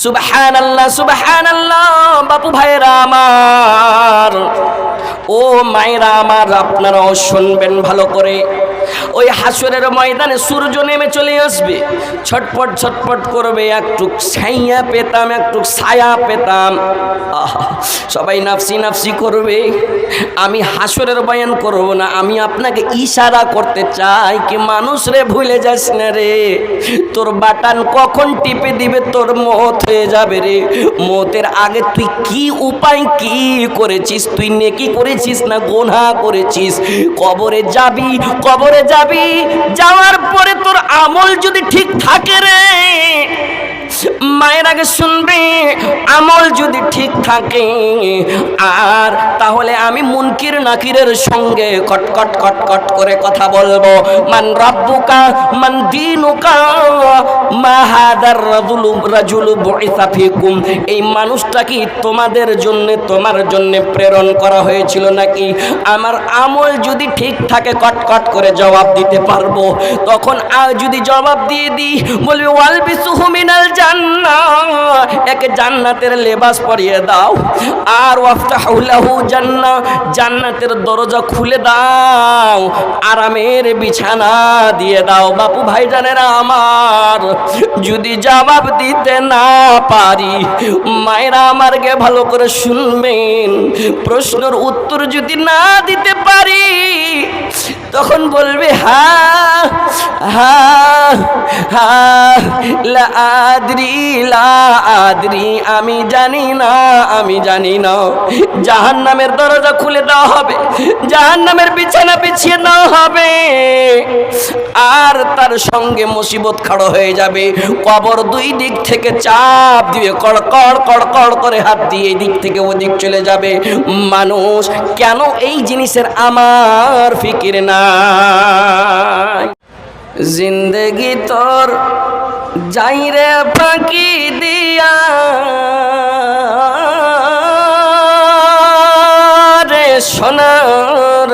সুবহানাল্লাহ সুবহানাল্লাহ। বাপু ভাইরা আমার, ও মায়েরা আমার, আপনারাও শুনবেন ভালো করে। ওই হাসরের ময়দানে সূর্য নেমে চলে আসবে, ছটপট ছটপট করবে, একটু ছায়া পেতাম, একটু ছায়া পেতাম। সবাই নাফসি নাফসি করবে। আমি হাসরের বয়ান করব না, আমি আপনাকে ইশারা করতে চাই কি মানুষ রে, ভুলে যাস না রে, তোর বাটন কখন টিপে দিবে তোর মওত হয়ে যাবে রে। মওতের আগে তুই কি উপায় কি করেছিস, তুই নেকি করেছিস না গুনাহ করেছিস। কবরে যাবি, কবরে যাবি, যাওয়ার পরে তোর আমল যদি ঠিক থাকে রে, মায়ের আগে শুনবে, আমল যদি ঠিক থাকে, আর তাহলে আমি মুনকির নাকিরের সঙ্গে কটকট কটকট করে কথা বলবো। মান রাব্বুকা মান দীনুকা মা হাদার রাজুলু বুইসা ফিকুম। এই মানুষটা কি তোমাদের জন্য, তোমার জন্য প্রেরণ করা হয়েছিল নাকি? আমার আমল যদি ঠিক থাকে কটকট করে জবাব দিতে পারবো। তখন যদি জবাব দিয়ে দিই, বলবে ওয়ালবিসুহু মিনাল জান্নাহ, একে জান্নাতের লেবাস পরিয়ে দাও। আর ওয়াফতাহু লাহু জান্নাহ, জান্নাতের দরজা খুলে দাও, আরামের বিছানা দিয়ে দাও। বাপু ভাইজানেরা আমার, যদি জবাব দিতে না পারি, মায়েরা আমারকে ভালো করে শুনবেন, প্রশ্নের উত্তর যদি না দিতে পারি, তখন বলবে হা হা হা লা আদরি লা আদরি, আমি জানি না, আমি জানি না। জাহান্নামের দরজা খুলে দেওয়া হবে, জাহান্নামের বিছানা বিছিয়ে দেওয়া হবে, আর তার সঙ্গে মুসিবত খাড়ো হয়ে যাবে। কবর দুই দিক থেকে চাপ দিয়ে কড়কড় কড়কড় করে হাত দিয়ে এই দিক থেকে ওদিক চলে যাবে। মানুষ কেন এই জিনিসের আমার ফিকির নাই? জিন্দেগি তোর যাই রে ফাঁকি দিয়া রে সোনার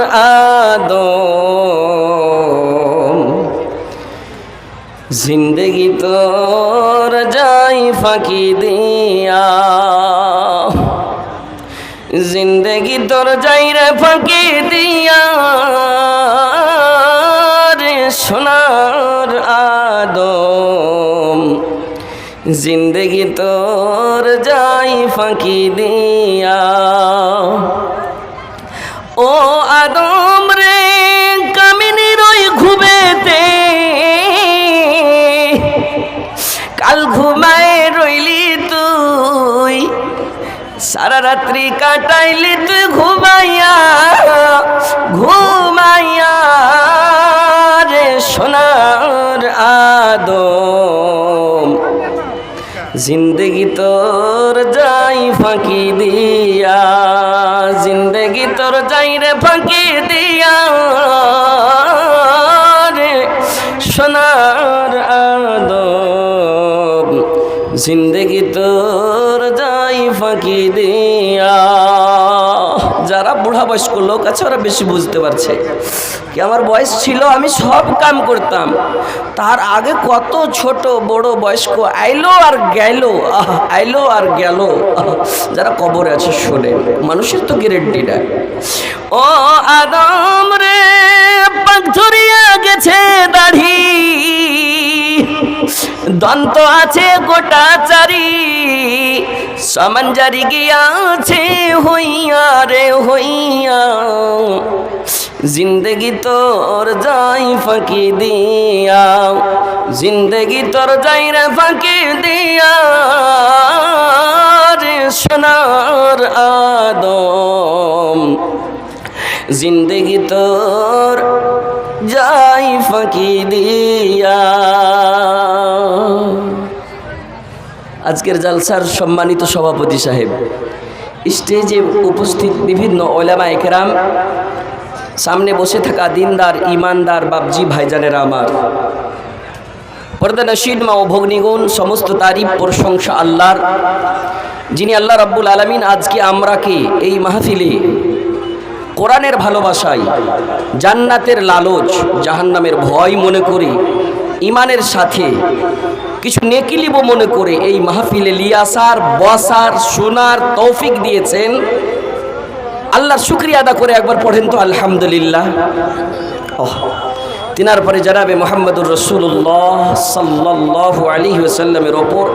আদম, জিন্দেগি তোর যাই ফাঁকি দিয়া, জিন্দেগি তোর যাই রে ফাঁকি দিয়া রে সোনার আদম, জিন্দেগি তোর যাই ফাঁকি দিয়া। ও আদম রে, কামিনীর ওই ঘুমেতে কাল ঘুমায় রইলি তুই, সারা রাত্রি কাটাইলি তুই ঘুমাইয়া ঘুমাইয়া রে সোনার আদম, জিন্দেগি তোর যাই ফাঁকি দিয়া, জিন্দেগি তোর যাই রে ফাঁকি দিয়া রে সোনার আদম, জিন্দেগি তোর যাই ফাঁকি দিয়া। যারা বুড়া বয়স্ক লোক আছে ওরা বেশি বুঝতে পারছে কি আমার বয়স ছিল, আমি সব কাম করতাম, তার আগে কত ছোট বড় বয়স্ক আইলো আর গেল, আইলো আর গেল। যারা কবরে আছে শোনেন, মানুষের তো গ্যারান্টি নাই। ও আদম রে, পাক ধরিয়া গেছে দাড়ি, দন্ত আছে গোটা চারি, সমান জারি গিয়াছে হইয়া রে হইয়া, জিন্দেগি তোর যাই ফাঁকি দিয়া, জিন্দেগি তোর যাই রে ফাঁকি দিয়া রে সোনার আদম, জিন্দেগি তোর যাই ফাঁকি দিয়া। আজকের জালসার সম্মানিত সভাপতি সাহেব, স্টেজে উপস্থিত বিভিন্ন ওলামায়ে কেরাম, সামনে বসে থাকা দিনদার ইমানদার বাপজি ভাইজানেরা আমার, পর্দা নশীদ মা ও ভগ্নিগণ, সমস্ত তারিফ প্রশংসা আল্লাহর, যিনি আল্লাহ রাব্বুল আলামিন আজকে আমরাকে এই মাহফিলে কোরআনের ভালোবাসায়, জান্নাতের লালচ, জাহান্নামের ভয় মনে করে ইমানের সাথে কিছু নেকি লিব মনে করে এই মাহফিলে লিয়াসার বসার শোনার তৌফিক দিয়েছেন। আল্লাহর শুকরিয়া আদা করে একবার পড়েন তো আলহামদুলিল্লাহ। তিনার পরে জনাবে মুহাম্মদুর রাসূলুল্লাহ সাল্লাল্লাহু আলাইহি ওয়াসাল্লামের ওপর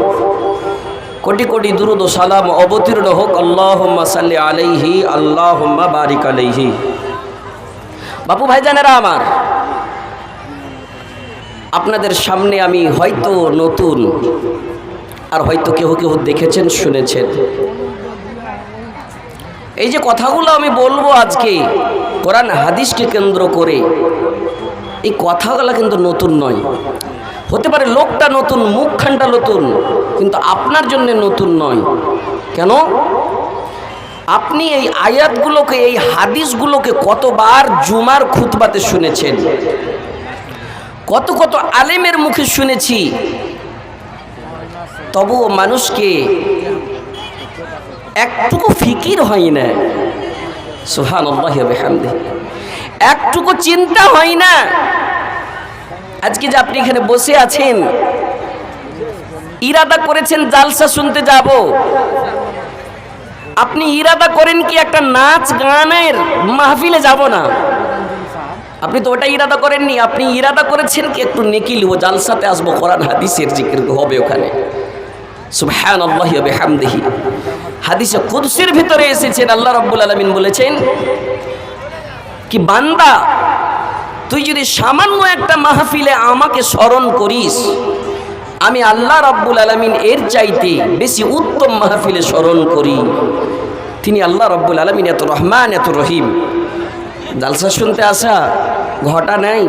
কোটি কোটি দুরূদ ও সালাম অবতীর্ণ হোক। আল্লাহুম্মা সাল্লি আলাইহি আল্লাহুম্মা বারিক আলাইহি। বাপু ভাইজানেরা আমার, আপনাদের সামনে আমি হয়তো নতুন, আর হয়তো কেউ কেউ দেখেছেন শুনেছেন। এই যে কথাগুলো আমি বলবো আজকে কোরআন হাদিসকে কেন্দ্র করে, এই কথাগুলো কিন্তু নতুন নয়। হতে পারে লোকটা নতুন, মুখখানটা নতুন, কিন্তু আপনার জন্য নতুন নয়। কেন? আপনি এই আয়াতগুলোকে, এই হাদিসগুলোকে কতবার জুমার খুতবাতে শুনেছেন, কত কত আলেমের মুখে শুনেছি, তবুও মানুষকে একটুকু ফিকির হয় না। সুবহানাল্লাহি ওয়া বিহামদিহি। একটুকু চিন্তা হয় না। আজকে যে আপনি এখানে বসে আছেন, ইরাদা করেছেন জালসা শুনতে যাব, আপনি ইরাদা করেন কি একটা নাচ গানের মাহফিলে যাব না? আপনি তো ওটা ইরাদা করেননি। আপনি ইরাদা করেছেন কি একটু নেকি লিব, জালসাতে আসবো, কোরআন হাদিসের জিকির হবে ওখানে। সুবহানাল্লাহি ওয়া বিহামদিহি। হাদিসে কুদসির ভিতরে এসেছেন, আল্লাহ রাব্বুল আলামিন বলেছেন কি, বান্দা তুই যদি সামান্য একটা মাহফিলে আমাকে স্মরণ করিস, আমি আল্লাহ রাব্বুল আলামিন এর চাইতে বেশি উত্তম মাহফিলে স্মরণ করি। তিনি আল্লাহ রাব্বুল আলামিন এত রহমান, এত রহিম। জালসা শুনতে আসা ঘটা নাই,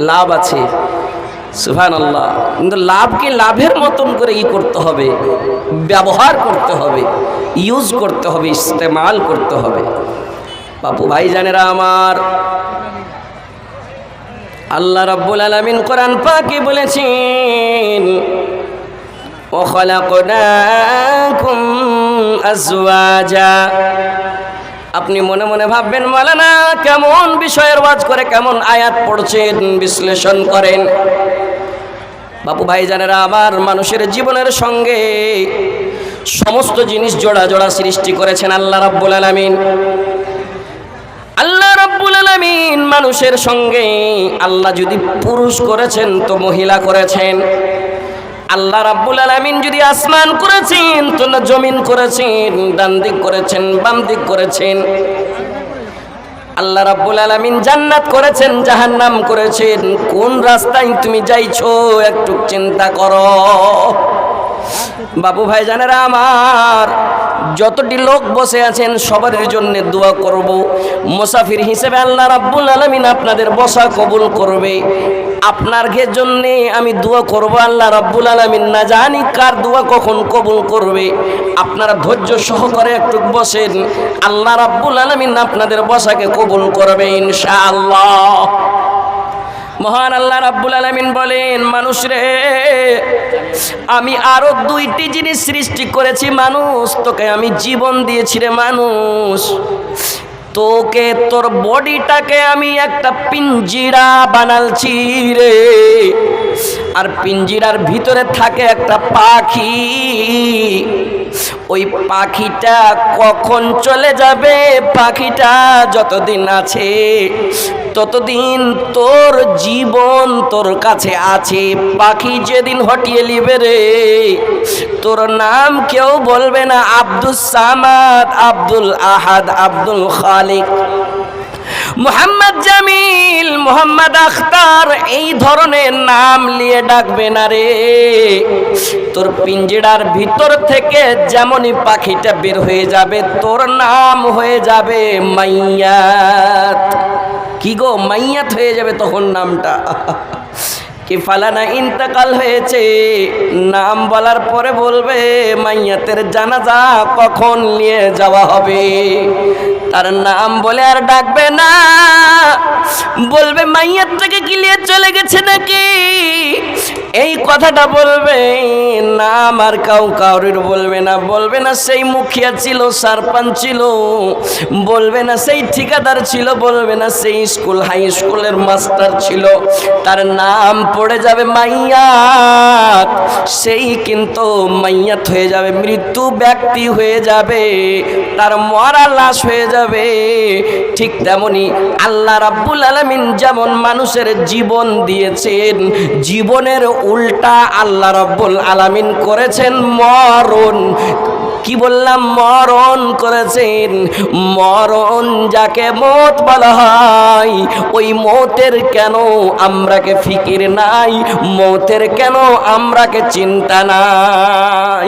লাভ আছে। সুবহানাল্লাহ। কিন্তু লাভকে লাভের মতন করে করতে হবে, ব্যবহার করতে হবে, ইউজ করতে হবে, ইস্তেমাল করতে হবে। বাপু ভাইজানেরা আমার, আল্লাহ রাব্বুল আলামিন কোরআন পাকে বলেছেন, ওয়া খালাকনাকুম আজওয়াজা। আপনি মনে মনে ভাববেন, মাওলানা কেমন বিষয়ের ওয়াজ করে, কেমন আয়াত পড়ছেন, বিশ্লেষণ করেন। বাপু ভাইজানেরা আমার, মানুষের জীবনের সঙ্গে সমস্ত জিনিস জোড়া জোড়া সৃষ্টি করেছেন আল্লাহ রাব্বুল আলামিন। আল্লাহ রাব্বুল আলামিন মানুষের সঙ্গে, আল্লাহ যদি পুরুষ করেছেন তো মহিলা করেছেন। আল্লাহ রাব্বুল আলামিন যদি আসমান করেছেন তো না জমিন করেছেন, ডান দিক করেছেন, বাম দিক করেছেন। আল্লাহ রাব্বুল আলামিন জান্নাত করেছেন, জাহান্নাম করেছেন। কোন রাস্তায় তুমি যাইছো একটু চিন্তা করো। বাবু ভাইজানেরা আমার, যতটি লোক বসে আছেন সবার জন্য দোয়া করব। মুসাফির হিসেবে আল্লাহ রাব্বুল আলামিন আপনাদের বসা কবুল করবে। আপনার জন্য আমি দোয়া করব, আল্লাহ রাব্বুল আলামিন না জানি কার দোয়া কখন কবুল করবে। আপনারা ধৈর্য সহকারে একটু বসেন, আল্লাহ রাব্বুল আলামিন আপনাদের বসাকে কবুল করবে ইনশাআল্লাহ। মহান আল্লাহ রাব্বুল আলামিন বলেন, মানুষ রে, আমি আরো দুইটি জিনিস সৃষ্টি করেছি মানুষ, তোকে আমি জীবন দিয়েছি রে মানুষ। তোকে, তোর বডিটাকে আমি একটা পিঞ্জিরা বানালছি রে, আর পিঞ্জিরার ভিতরে থাকে একটা পাখি। ওই পাখিটা কখন চলে যাবে, পাখিটা যতদিন আছে ততদিন তোর জীবন তোর কাছে আছে। পাখি যেদিন হটিয়ে লিবে রে, তোর নাম কেউ বলবে না আব্দুস সামাদ, আব্দুল আহাদ, আব্দুল খালিক, মোহাম্মদ জামিল, মোহাম্মদ আখতার, এই ধরনের নাম নিয়ে ডাকবে না রে। তোর পিঞ্জিরার ভিতর থেকে যেমনই পাখিটা বের হয়ে যাবে, তোর নাম হয়ে যাবে মাইয়াত। কি গো, মাইয়াত হয়ে যাবে তখন নামটা। কি ফালানা ইন্তেকাল হয়েছে, নাম বলার পরে বলবে মাইয়াতের জানাজা কখন নিয়ে যাওয়া হবে। তার নাম বলে আর ডাকবে না, বলবে মাইয়াতটাকে কি নিয়ে চলে গেছে নাকি, এই কথাটা বলবে। নাম আর কাউরির বলবে না। বলবে না সেই মুখিয়া ছিল, সারপঞ্চ ছিল, বলবে না সেই ঠিকাদার ছিল, বলবে না সেই স্কুল হাই স্কুলের মাস্টার ছিল। তার নাম পড়ে যাবে মাইয়াত, সেই কিন্তু মাইয়াত হয়ে যাবে, মৃত্যু ব্যক্তি হয়ে যাবে, তার মরা লাশ হয়ে যাবে। ঠিক তেমনি আল্লাহ রাব্বুল আলামিন যেমন মানুষের জীবন দিয়েছেন, জীবনের উল্টা আল্লাহ রাব্বুল আলামিন করেছেন মরণ। কি বললাম? মরণ করেছেন। মরণ যাকে মৌত বলা হয়, ওই মৌতের কেন আমরাকে ফিকির নাই, মৌতের কেন আমরাকে চিন্তা নাই।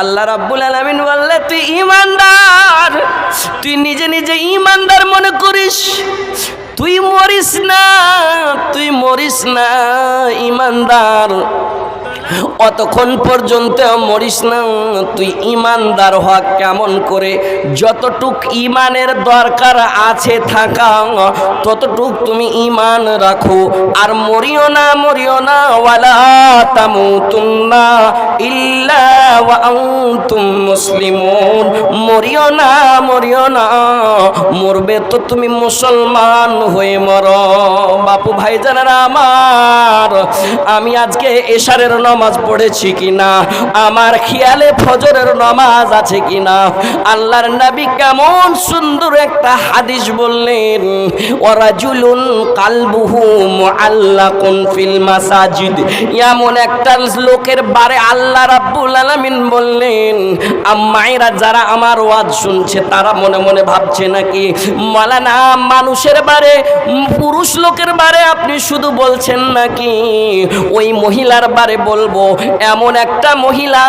আল্লাহ রাব্বুল আলামিন বললে, তুই ঈমানদার, তুই নিজে নিজে ঈমানদার মনে করিস, তুই মরিস না, তুই মরিস না ঈমানদার, অতক্ষণ পর্যন্ত মরিস না। তুই ঈমানদার হওয়া কেমন করে? যতটুক ঈমানের দরকার আছে থাকা, ততটুক তুমি ঈমান রাখো, আর মরিও না, মরিও না। ওয়ালা তামুতুন্না ইল্লা ওয়া আনতুম মুসলিমুন। মরিও না, মরিও না, মরবে তো তুমি মুসলমান হয়ে মরো। বাপু ভাইজানেরা আমার, আমি আজকে এশারের নামাজ পড়েছি কিনা, আমার খেয়ালে ফজরের নামাজ আছে কিনা। আল্লাহর নবী কেমন সুন্দর একটা হাদিস বললেন, ওয়ারাজুলুন কালবুহু মুআল্লাকুন ফিল মাসাজিদ। এমন একটা লোকের বারে আল্লাহ রাব্বুল আলামিন বললেন, মায়েরা যারা আমার ওয়াজ শুনছে তারা মনে মনে ভাবছে নাকি মাওলানা মানুষের বারে, পুরুষ লোকের বারে আপনি শুধু বলছেন নাকি? ওই মহিলার বারে বলবো, এমন একটা মহিলা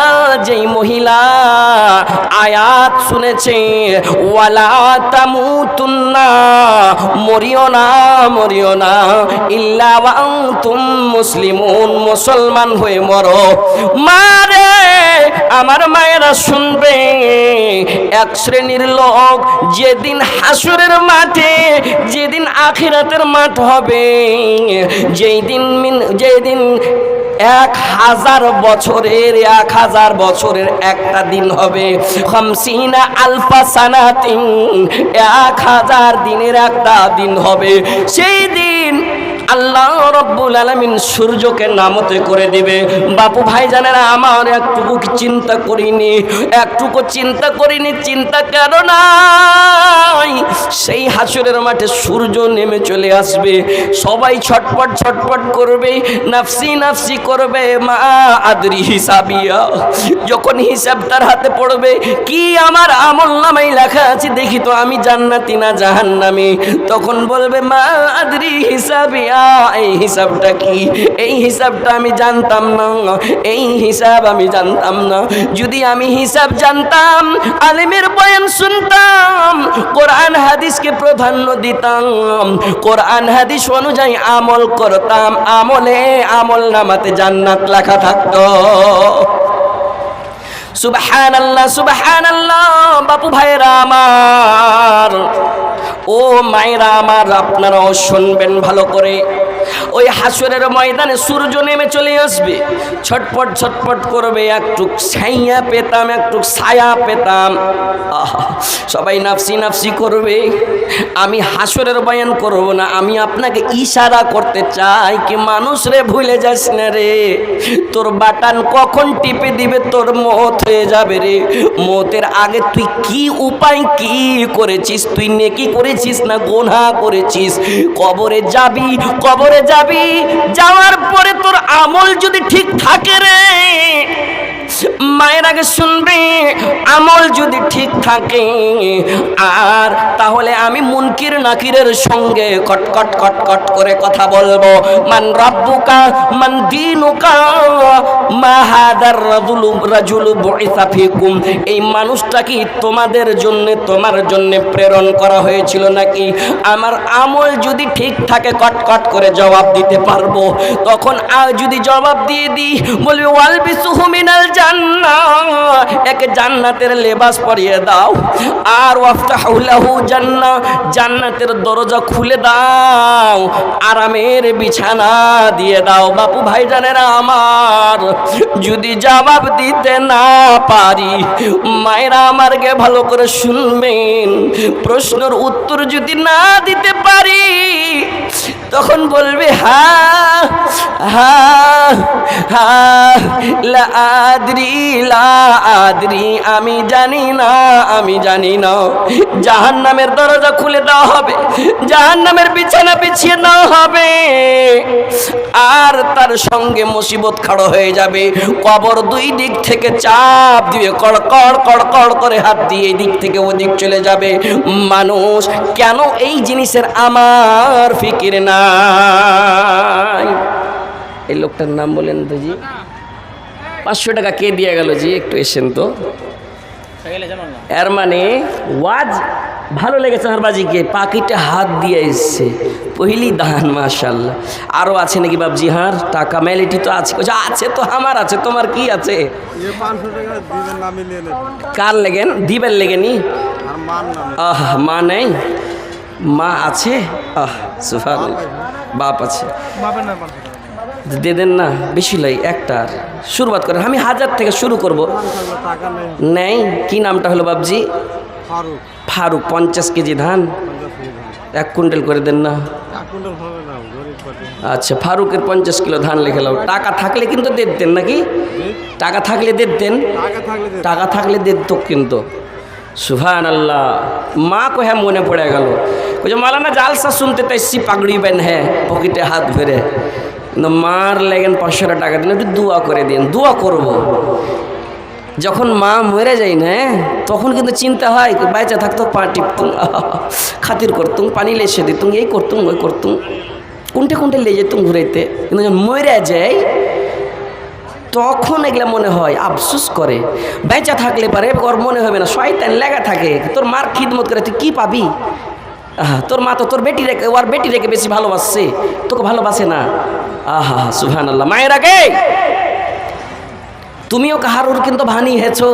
যেই মহিলা আয়াত শুনেছে, ওয়ালা তামুতুন্না, মরিও না, মরিও না, ইল্লা ওয়া আনতুম মুসলিমুন, মুসলমান হয়ে মরো। মারে আমার মায়েরা শুনবে, এক শ্রেণীর লোক যেদিন হাসরের মাঠে, যেদিন আখিরাতের মাঠ হবে, যেদিন 1000 বছরের, 1000 বছরের একটা দিন হবে, খামসিনা আলফা সানাতিন, 1000 দিনের একটা দিন হবে। সেই দিন আল্লাহ রাব্বুল আলামিন সূর্যকে নামতে করে দিবে। বাপু ভাইজানেরা আমার, একটুকু চিন্তা করিনি, একটুকু চিন্তা করিনি। চিন্তা কেন নাই? সেই হাসরের মাঠে সূর্য নেমে চলে আসবে, সবাই ছটপট ছটপট করবে, নাফসি নাফসি করবে। মা আদরি হিসাবিয়া, যখন হিসাব তার হাতে পড়বে, কি আমার আমল নামাই লেখা আছে দেখি তো, আমি জান্নাতি না জাহান্নামী, তখন বলবে মা আদরি হিসাবিয়া, এই হিসাবটা কি? এই হিসাবটা আমি জানতাম না, এই হিসাব আমি জানতাম না। যদি আমি হিসাব জানতাম, আলেমের বয়ান শুনতাম, কোরআন হাদিসকে প্রাধান্য দিতাম, কোরআন হাদিস অনুযায়ী আমল করতাম, আমলে আমল নামাতে জান্নাত লেখা থাকতো। সুবহানাল্লাহ, সুবহানাল্লাহ। বাপু ভাইরা আমার, ও মায়েরা আমার, আপনারাও শুনবেন ভালো করে। ওই হাসরের ময়দানে সূর্য নেমে চলে আসবে, ছটপট ছটপট করবে, একটু ছায়া পেতাম, একটু ছায়া পেতাম। সবাই নাফসি নাফসি করবে। আমি হাসরের বয়ান করব না, আমি আপনাকে ইশারা করতে চাই কি, মানুষ রে ভুলে যাস না রে, তোর বাটন কখন টিপে দিবে তোর মওত হয়ে যাবে রে। মওতের আগে তুই কি উপায় কি করেছিস? তুই নেকি করেছিস না গুনাহ করেছিস? কবরে যাবি, কবরে যাবি, যাওয়ার পরে তোর আমল যদি ঠিক থাকে রে, মায়ের আগে শুনবে, আমল যদি ঠিক থাকে, আর তাহলে আমি মুনকির নাকিরের সঙ্গে কটকট কটকট করে কথা বলবো। মান রাব্বুকা, মান দীনুকা, মা হাদার রাজুলু বুইসা ফিকুম। এই মানুষটা কি তোমাদের জন্য, তোমার জন্য প্রেরণ করা হয়েছিল নাকি? আমার আমল যদি ঠিক থাকে কটকট করে জবাব দিতে পারবো। তখন যদি জবাব দিয়ে দিই, বলবে ওয়ালবিসুহু মিনাল জান্নাহ, একে জান্নাতের লেবাস পরিয়ে দাও, আর ওয়াফতাহু লাহু জান্নাহ, জান্নাতের দরজা খুলে দাও, আরামের বিছানা দিয়ে দাও। বাপু ভাইজানেরা আমার, যদি জবাব দিতে না পারি, মায়েরা আমারকে ভালো করে শুনবেন, প্রশ্নের উত্তর যদি না দিতে পারি, তখন বলবে হা হা হা লা আদরি লা আদরি, আমি জানি না, আমি জানি না। জাহান্নামের দরজা খুলে দেওয়া হবে, জাহান্নামের বিছানা বিছিয়ে দেওয়া হবে, আর তার সঙ্গে মুসিবত খাড়ো হয়ে যাবে। কবর দুই দিক থেকে চাপ দিয়ে কড় কড় কড় কড় করে হাত দিয়ে এই দিক থেকে ওদিক চলে যাবে। মানুষ কেন এই জিনিসের আমার ফিকির নাই? এই লোকটার নাম বলেন তো জি। 500 টাকা কে দিয়ে গেল জি? একটু এসেন তো। এর মানে ওয়াজ ভালো লেগেছে আমার বাজিকে, পাকিটে হাত দিয়ে এসছে, পহিলি দান মাশাআল্লাহ। আরো আছে নাকি বাবজি? হার টাকা মেলিটি তো আছে, আছে তো আমার আছে, তোমার কি আছে? কার লেগেন দিবেন লেগেনি? আহ মা নেই, মা আছে, আহ সুবহানাল্লাহ, বাপ আছে, দে দেন না, বেশি লাই একটা শুরুয়াত করেন। আমি 1000 থেকে শুরু করব। নেই কি নামটা হলো বাবজি? ফারুক। 50 কেজি ধান 1 কুইন্টাল করে দেন না? আচ্ছা, ফারুকের 50 কিলো ধান লিখে নাও। টাকা থাকলে কিন্তু দিতেন নাকি? টাকা থাকলে দিতেন, টাকা থাকলে দিত কিন্তু। সুবহানাল্লাহ। মা को है মনে পড়ে গেল, যে মালানা জালসা শুনতে তো এসছি, পাগড়ি বেন হ্যাঁ পকেটে হাত ভরে, মার লেগেন 500 টাকা দিন, একটু দোয়া করে দিন। দোয়া করব। যখন মা মরে যায় না তখন কিন্তু চিন্তা হয়, বাইচা থাকতো পা টিপতুম, খাতির করতুম, পানি লেসে দিতুম, এই করতুম ওই করতুম, কোনটে কোনটে লে যেতুম ঘুরাইতে। কিন্তু যখন মরে যায় তখন এগুলা মনে হয়, আফসোস করে। বেঁচা থাকলে পারে ওর মনে হবে না, শয়তান লেগা থাকে। তোর মার খিদমত করে তুই কি পাবি? তোর মা তো তোর বেটি রেখে, ওর বেটি রেখে বেশি ভালোবাসছে, তোকে ভালোবাসে না। আহা সুবহানাল্লাহ। মায়ের আগে তুমিও কাহারুর কিন্তু ভানি হেছো,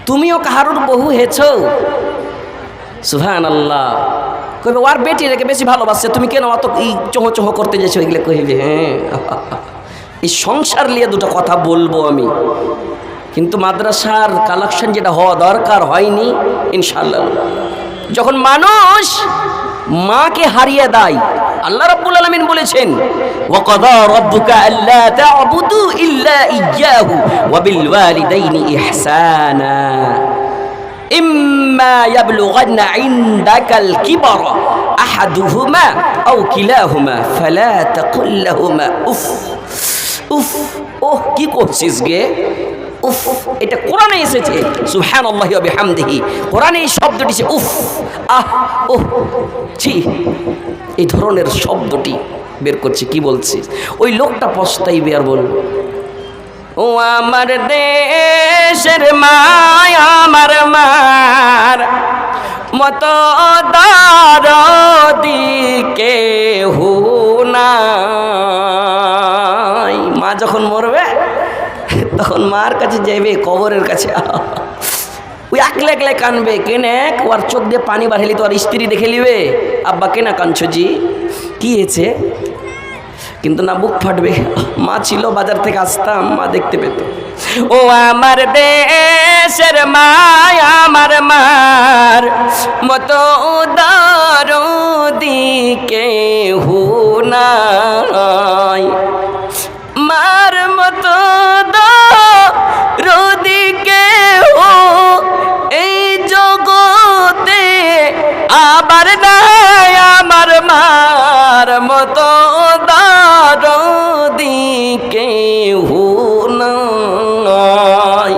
তুমিও কাহারুর বহু হেছো। সুবহানাল্লাহ। কইবে ওর বেটি রেখে বেশি ভালোবাসছে, তুমি কেন অত চোহ চোহ করতে যাচ্ছ? এগুলো কইবে। হ্যাঁ, এই সংসার নিয়ে দুটো কথা বলবো আমি, কিন্তু মাদ্রাসার কালেকশন যেটা হওয়া দরকার হয়নি ইনশাআল্লাহ। যখন মানুষ মাকে হারিয়ে দেয়, আল্লাহ রাব্বুল আলামিন বলেছেন ওয়াকাদা রাব্বুকা আল্লা তা'বুদু ইল্লা ইয়্যাহু ওয়া বিল ওয়ালিদাইনি ইহসানা ইম্মা ইয়াবলুগান্না ইনদাকাল কিবারা আহাদুহুমা আও কিলাহুমা ফালা তাকুল লাহুমা উফ উফ। ওহ কি করছিস গে? উফ, এটা কোরআনে এসেছে। সুবহানাল্লাহি ওয়া বিহামদিহি, কোরআনে এই শব্দটি সে উফ, আহ, ওহ, ছি, এই ধরনের শব্দটি বের করছে। কি বলছে? ওই লোকটা পস্তাইবে আর বলবে, ও আমার দেশের মায় আমার মার মতো দরদি কেহু নাই। মা যখন মরবে তখন মার কাছে যাইবে, কবরের কাছে, ওই একলে একলে কানবে। কেনে? ওর চোখ দিয়ে পানি বাড়াইলি তো আর স্ত্রী দেখে নিবে, আব্বা কেনা কাঁদছো জি, কি হয়েছে? কিন্তু না, বুক ফাটবে। মা ছিল, বাজার থেকে আসতাম, মা দেখতে পেত। ও আমার দেশের মায় আমার মার মতো দরদি কেহু নাই, মার মতো দরদি কেহু এই জগতে আবার নাই, আমার মার মতো দরদি কেহু নাই।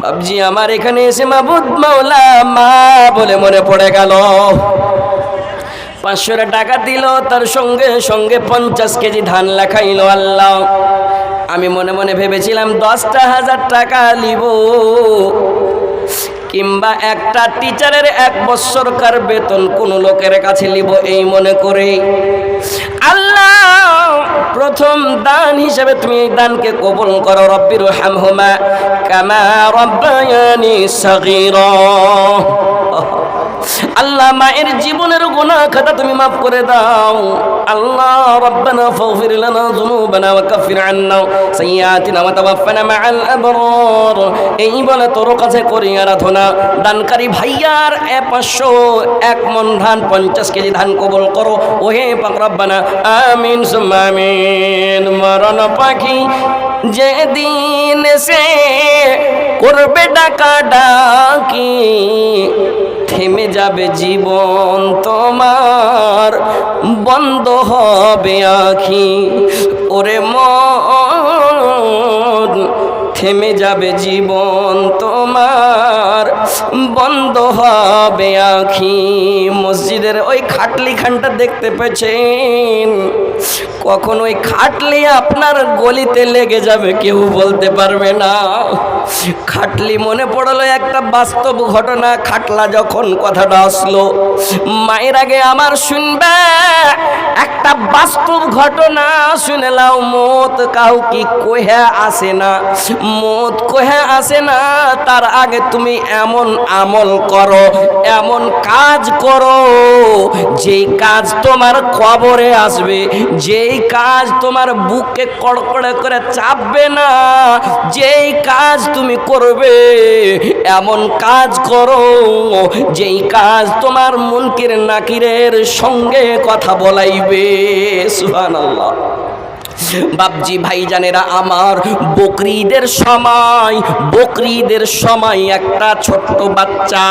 বাবজি আমার এখানে এসে মাবুদ মাওলা মা বলে মনে পড়ে গেল। 500 টাকা দিল, তার সঙ্গে সঙ্গে 50 কেজি ধান লেখাইল। আল্লাহ, আমি মনে মনে ভেবেছিলাম 10,000 টাকা নিব, কিংবা একটা টিচারের 1 বছরকার বেতন কোন লোকের কাছে নিব, এই মনে করে। আল্লাহ, প্রথম দান হিসেবে তুমি এই দানকে কবুল করো। রব্বির হামহুমা কামা রব্বায়ানি সগীরা। আল্লাহ, মায়ের জীবনের গুনাহ খাতা তুমি মাফ করে দাও। আল্লাহ রব্বানা ফাগফির লানা যুনুবানা ওয়া কাফির আন্না সাইয়্যাতিনা ওয়া তাওয়াফানা মাআল আবরার। এই বলে তোর কাছে করি আরাধনা। দানকারী ভাইয়ার 500 এক মন ধান 50 কেজি ধান কবুল করো ওহে পাক রব্বানা আমিন সুম্মা আমিন। মরণ পাখি যেদিন সে করবে ডাকা ডাকি, থেমে যাবে জীবন তোমার, বন্ধ হবে আঁখি। ওরে মন থেমে যাবে জীবন তোমার, বন্ধ হবে আঁখি। মসজিদের ওই খাটলি খানটা দেখতে পেয়েছেন? কখন ওই খাটলি আপনার গলিতে লেগে যাবে কেউ বলতে পারবে না। খাটলি মনে পড়লো একটা বাস্তব ঘটনা। খাটলা যখন কথাটা আসলো, মায়ের আগে আমার শুনবে একটা বাস্তব ঘটনা শুনে লাও। মত কাউকে কহে আসে না, মত কহে আসে না। তার আগে তুমি এমন আমল করো, এমন কাজ করো, যেই কাজ তোমার কবরে আসবে, যেই কাজ তোমার বুকে কড়কড়ে করে চাপবে না, যেই কাজ তুমি করবে এমন কাজ করো যেই কাজ তোমার মুনকির নাকিরের সঙ্গে কথা বলাইবে। সুবহানাল্লাহ। বাপজি ভাইজানেরা আমার, বকরিদের সময় একটা ছোট্ট বাচ্চা,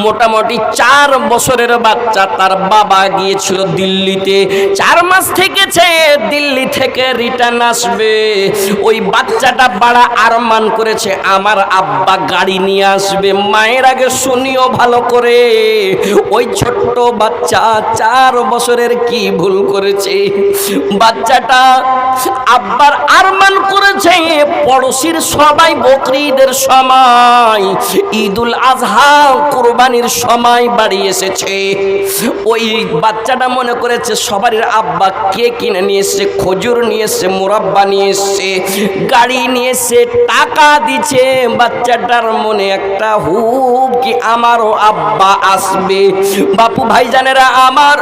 মোটামুটি 4 বছরের বাচ্চা, তার বাবা গিয়েছিল দিল্লিতে। 4 মাস থেকেছে, দিল্লি থেকে রিটার্ন আসবে। ওই বাচ্চাটা বড় আরমান করেছে আমার আব্বা গাড়ি নিয়ে আসবে। মায়ের আগে শুনিও ভালো করে, ওই ছোট্ট বাচ্চা 4 বছরের কি ভুল করেছে? বাচ্চাটা আব্বার আরমান করেছে পড়োশির সবাই বকরিদের সময়, ঈদুল আজহা কুরবানির সময় বাড়ি এসেছে। ওই বাচ্চাটা মনে করেছে সবারই আব্বা কে কিনে নিয়ে এসছে, খজুর নিয়ে এসছে, মুরাব্বা নিয়ে এসছে, গাড়ি নিয়ে এসছে, টাকা দিচ্ছে। বাচ্চাটার মনে একটা হুব কি আমারও আব্বা আসবে। বাপু ভাইজানেরা আমার,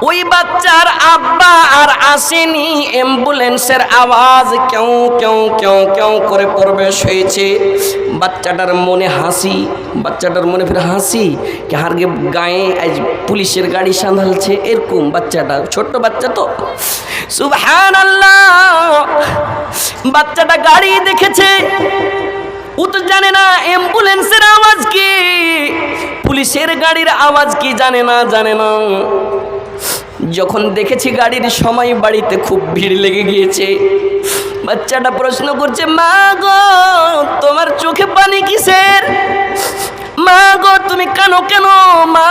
ওই বাচ্চার আব্বা আর আসেনি। অ্যাম্বুলেন্সের আওয়াজ কেউ কেউ কেউ কেউ করে প্রবেশ হয়েছে। বাচ্চাটার মনে হাসি, বাচ্চাটার মনে ফিরে হাসি কি হারগে গায়ে আজ পুলিশের গাড়ি সাঁধালছে, এরকম বাচ্চাটা, ছোট্ট বাচ্চা তো। সুবহানাল্লাহ। বাচ্চাটা গাড়ি দেখেছে, ও তো জানে না অ্যাম্বুলেন্সের আওয়াজ কি, পুলিশের গাড়ির আওয়াজ কি জানে না। যখন দেখেছি গাড়ির সময় বাড়িতে খুব ভিড় লেগে গিয়েছে, বাচ্চাটা প্রশ্ন করছে, মা গো তোমার চোখে পানি কিসের? মা গো তুমি কেন মা?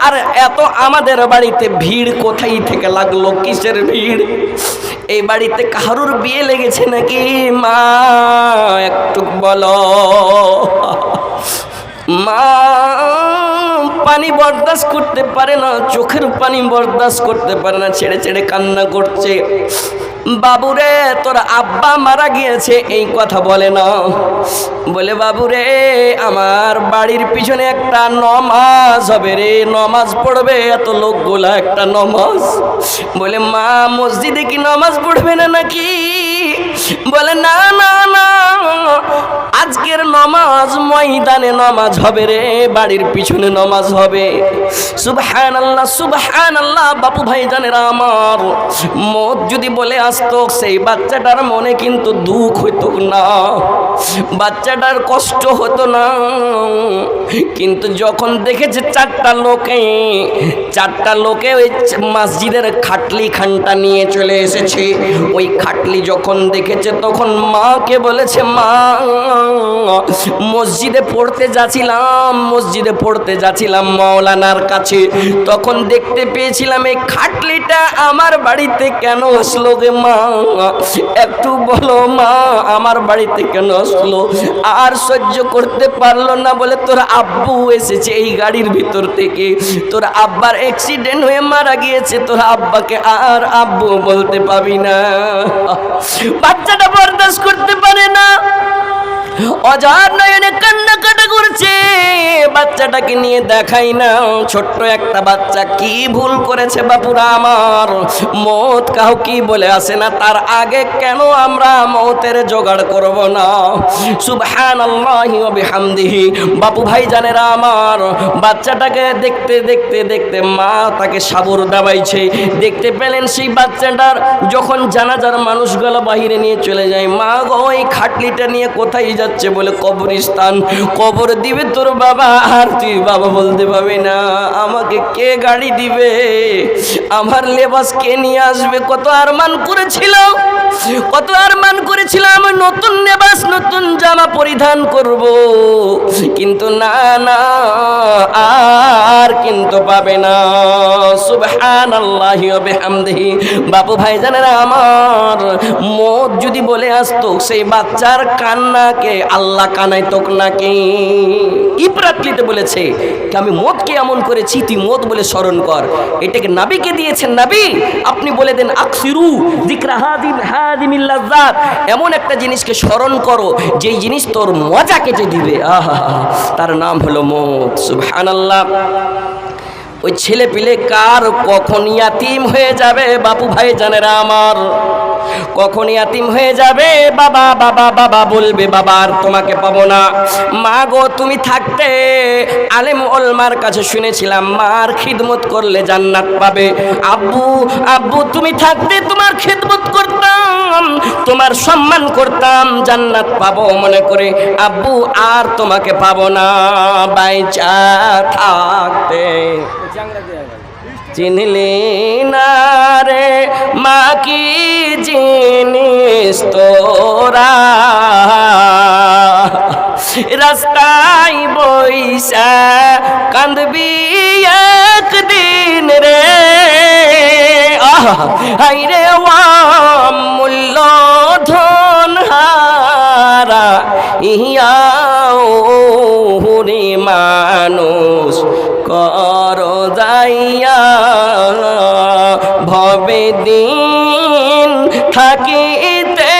আর এত আমাদের বাড়িতে ভিড় কোথায় থেকে লাগলো, কিসের ভিড়? এই বাড়িতে কারুর বিয়ে লেগেছে নাকি? মা একটু বলো। মা পানি বরদাস্ত করতে পারে না, চোখের পানি বরদাস্ত করতে পারে না, ছেড়ে ছেড়ে কান্না করছে। বাবুরে তোর আব্বা মারা গিয়েছে এই কথা বলে না, বলে বাবুরে আমার বাড়ির পিছনে একটা নমাজ হবে রে, নমাজ পড়বে এত লোকগুলা একটা নমাজ। বলে মা মসজিদে কি নমাজ পড়বে না নাকি? বলে না না না, আজকের নমাজ ময়দানে নমাজ হবে রে, বাড়ির পিছনে নমাজ হবে। সুবহানাল্লাহ সুবহানাল্লাহ। বাপু ভাইজানেরা আমার, মত যদি বলে আসতো সেই বাচ্চাটার মনে কিন্তু দুঃখ হইতো না, বাচ্চাটার কষ্ট হতো না। কিন্তু যখন দেখেছে চারটা লোকে ওই মসজিদের খাটলি খানটা নিয়ে চলে এসেছে, ওই খাটলি যখন দেখেছে তখন মাকে বলেছে, মা মসজিদে পড়তে যাচ্ছিলাম মাওলানার কাছে, তখন দেখতে পেয়েছিলাম এই খাটলিটা আমার বাড়িতে কেন আসলো গে মা? একটু বলো মা আমার বাড়িতে কেন আসলো? আর সহ্য করতে পারলো না বলে তোর আব্বু এসেছে এই গাড়ির ভিতর থেকে, তোর আব্বার অ্যাক্সিডেন্ট হয়ে মারা গিয়েছে, তোর আব্বাকে আর আব্বু বলতে পাবি না। বাচ্চাটা বরদাস্ত করতে পারে না, অজার নয়নে কান্নাকাটা করছে। করেছে, বাচ্চাটাকে নিয়ে দেখাই না। ছোট্ট একটা বাচ্চা কি ভুল করেছে বাপুরা আমার? মত কাউ কি বলে আসে না, তার আগে কেন আমরা মতের জোগাড় করব না? সুবহানাল্লাহি ওয়া বিহামদিহি। বাপু ভাই জানেরা আমার, বাচ্চাটাকে দেখতে দেখতে দেখতে মা তাকে সাবর দাবাইছে। দেখতে পেলেন সেই বাচ্চাটার যখন জানাজার মানুষগুলো বাহিরে নিয়ে চলে যায়, মা গো এই খাটলিটা নিয়ে কোথায় যাচ্ছে? বলে কবরস্থান। কবর দিবে তোর বাবা, আর তুই বাবা বলতে পারবি না। আমাকে কে গাড়ি দিবে? আমার লেবাস কে নিয়ে আসবে? কত আরমান করেছিল, কত আরমান করেছিলাম নতুন লেবাস নতুন জামা পরিধান করব, কিন্তু না না, আর কিন্তু পাবে না। সুবহানাল্লাহি ওয়া বিহামদিহি। বাপু ভাই জানেন আমার, মত যদি বলে আসতো সেই বাচ্চার কান্নাকে আল্লাহ কানাইতো নাকি? ইবরাতলিতে বলেছে আমি মতকে এমন করেছি, তুই মত বলে স্মরণ কর। এটাকে নবীকে দিয়েছেন। নবী আপনি বলে দেন আকসিরু যিকরা হাদিমিল লাজ্জাত, এমন একটা জিনিসকে স্মরণ করো যেই জিনিস তোর মজা কেটে দিবে। আহা, তার নাম হলো মত। সুবহানাল্লাহ। ওই ছেলে পিলে কার কখন ইয়াতিম হয়ে যাবে বাপু ভাই জানেরা আমার, কখন ইয়াতিম হয়ে যাবে, বাবা বাবা বাবা বলবে, বাবা আর তোমাকে পাবো না। মা গো তুমি থাকতে আলেম ওলমার কাছে শুনেছিলাম মার খিদমত করলে জান্নাত পাবে। আব্বু আব্বু তুমি থাকতে তোমার খিদমত করতাম, তোমার সম্মান করতাম, জান্নাত পাবো মনে করে। আব্বু আর তোমাকে পাবো না, বাইচা থাকতে চিনলি না রে মা কি জিনিস তোরা, রাস্তায় বইসা কান্দবি একদিন রে। হাইরে মূল্য ধন হারা ইয়াও হুরি মানুষ কর যাইয়া, ভবে দিন থাকিতে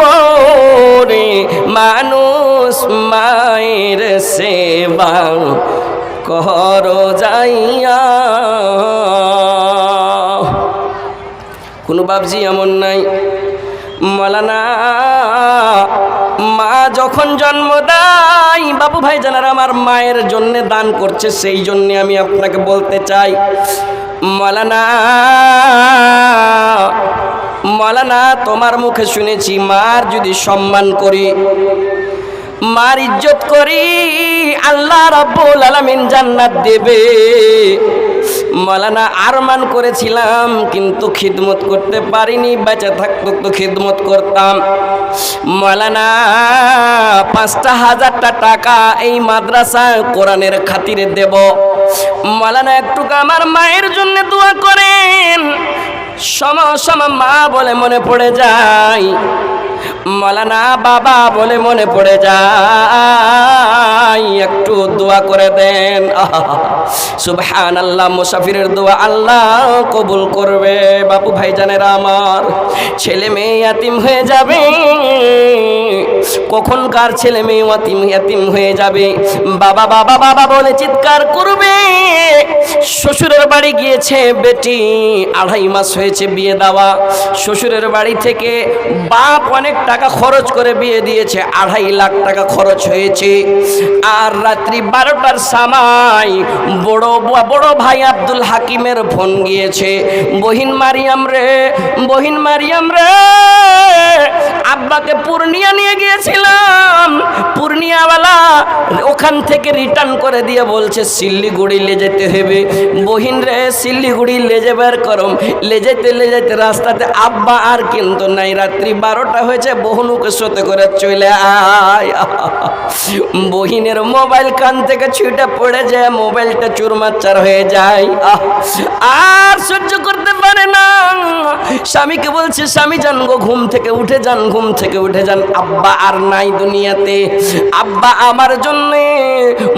ওরে মানুষ মায়ের সেবা কর যাইয়া। কোনো বাবজি এমন নাই। মাওলানা মা যখন জন্ম দেয়, বাবু ভাই জানার আমার মায়ের জন্য দান করছে, সেই জন্য আমি আপনাকে বলতে চাই মাওলানা মাওলানা তোমার মুখে শুনেছি মার যদি সম্মান করি, মার ইজ্জত করি, আল্লাহ রাব্বুল আলামিন জান্নাত দেবে। মাওলানা আরমান করেছিলাম কিন্তু খিদমত করতে পারিনি, বেঁচে থাকতো তো খিদমত করতাম। মাওলানা ৫,০০০ টাকা এই মাদ্রাসা কোরআনের খাতিরে দেব। মাওলানা একটু আমার মায়ের জন্য দোয়া করেন। সম মা বলে মনে পড়ে যায়, মাওলানা বাবা বলে মনে পড়ে যায়, একটু দোয়া করে দেন। সুবহানাল্লাহ। মুসাফিরের দোয়া আল্লাহ কবুল করবে। বাপু ভাইজানেরা আমার, ছেলে মেয়ে ইয়াতিম হয়ে যাবে, কখনকার ছেলে মেয়ে ইয়াতিম হয়ে যাবে, বাবা বাবা বাবা বলে চিৎকার করবে। শ্বশুরের বাড়ি গিয়েছে বেটি, ২.৫ মাস হয়েছে বিয়ে দেওয়া, শ্বশুরের বাড়ি থেকে বাপ অনেক টাকা খরচ করে বিয়ে দিয়েছে, ২.৫ লাখ টাকা খরচ হয়েছে। আর রাত্রি ১২টার সময় বড় ভাই আব্দুল হাকিমের ফোন গিয়েছে, বহিন মারিয়াম রে, বহিন মারিয়াম রে, আব্বাকে পূর্ণিয়া নিয়ে গিয়েছিলাম, পূর্ণিয়াওয়ালা ওখান থেকে রিটার্ন করে দিয়ে বলছে শিলিগুড়ি লে যেতে হবে। বহিন রে শিলিগুড়ি লেজে বের করম, লেজাইতে রাস্তাতে আব্বা আর কিন্তু নাই, রাত্রি ১২টা হয়েছে, বহনুকে সাথে করে চলে আয়। বহিনের মোবাইল কান থেকে ছুটে পড়ে যায়, মোবাইলটা চুরমাচার হয়ে যায়, আর সহ্য করতে পারে না। স্বামীকে বলছে স্বামী যান গো, ঘুম থেকে উঠে যান, ঘুম থেকে উঠে যান, আব্বা আর নাই দুনিয়াতে, আব্বা আমার জন্যে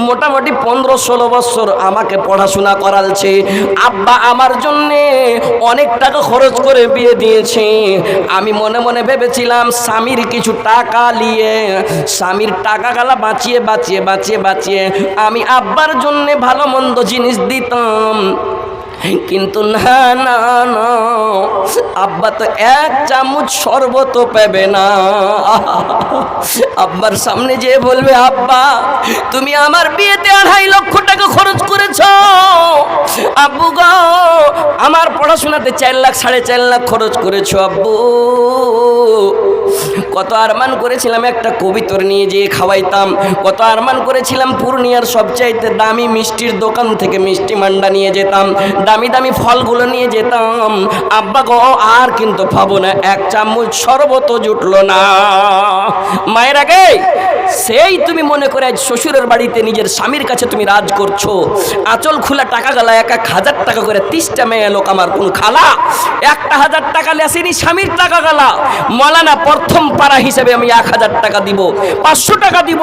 মোটামুটি 15-16 বছর আমাকে পড়াশোনা করালছে। আব্বা আমার জন্যে অনেক টাকা খরচ করে বিয়ে দিয়েছে। আমি মনে মনে ভেবেছিলাম স্বামীর কিছু টাকা নিয়ে, স্বামীর টাকা গালা বাঁচিয়ে বাঁচিয়ে বাঁচিয়ে বাঁচিয়ে আমি আব্বার জন্যে ভালো মন্দ জিনিস দিতাম। কিন্তু না না না, আব্বা তো এক চামচ শরবত পাবে না। আব্বার সামনে যেয়ে বলবে, আব্বা তুমি আমার বিয়েতে 2.5 লক্ষ টাকা খরচ করেছ। আব্বু গো আমার পড়াশোনাতে 4 লাখ 4.5 লাখ খরচ করেছো আব্বু। কত আরমান করেছিলাম একটা কবিতর নিয়ে যেয়ে খাওয়াইতাম, কত আরমান করেছিলাম পূর্ণিয়ার সবচাইতে দামি মিষ্টির দোকান থেকে মিষ্টি মান্ডা নিয়ে যেতাম, দামি দামি ফলগুলো নিয়ে যেতাম। আব্বা গো আর কিন্তু পাবো না, 1 চামচ শরবত জুটলো না। মায়ের আগে সেই তুমি মনে করে আজ শ্বশুরের বাড়িতে নিজের স্বামীর কাছে তুমি রাজ করছো। আঁচল খোলা টাকা গালা 1,000 টাকা করে 30টা মেয়ে লোক আমার কোন খালা 1,000 টাকা লেসেনি স্বামীর টাকা গালা। মৌলানা প্রথম পাড়া হিসেবে আমি 1,000 টাকা দিব, 500 টাকা দিব,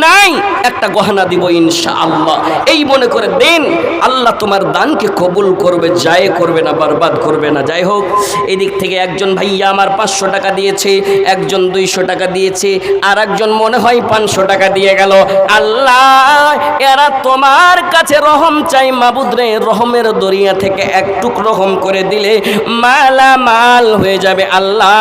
নাই একটা গহনা দিব ইনশাআল্লাহ। এই মনে করে দেন, আল্লাহ তোমার দানকে কবুল করবে, যায় করবে না, বরবাদ করবে না। যাই হোক, এদিক থেকে একজন ভাইয়া আমার 500 টাকা দিয়েছে, একজন 200 টাকা দিয়েছে, আর একজন মনে হয় 500 টাকা দিয়ে গেল। আল্লাহ এরা তোমার কাছে রহম চাই মাবুদ রে, রহমের দরিয়া থেকে একটুক রহম করে দিলে মালামাল হয়ে যাবে। আল্লাহ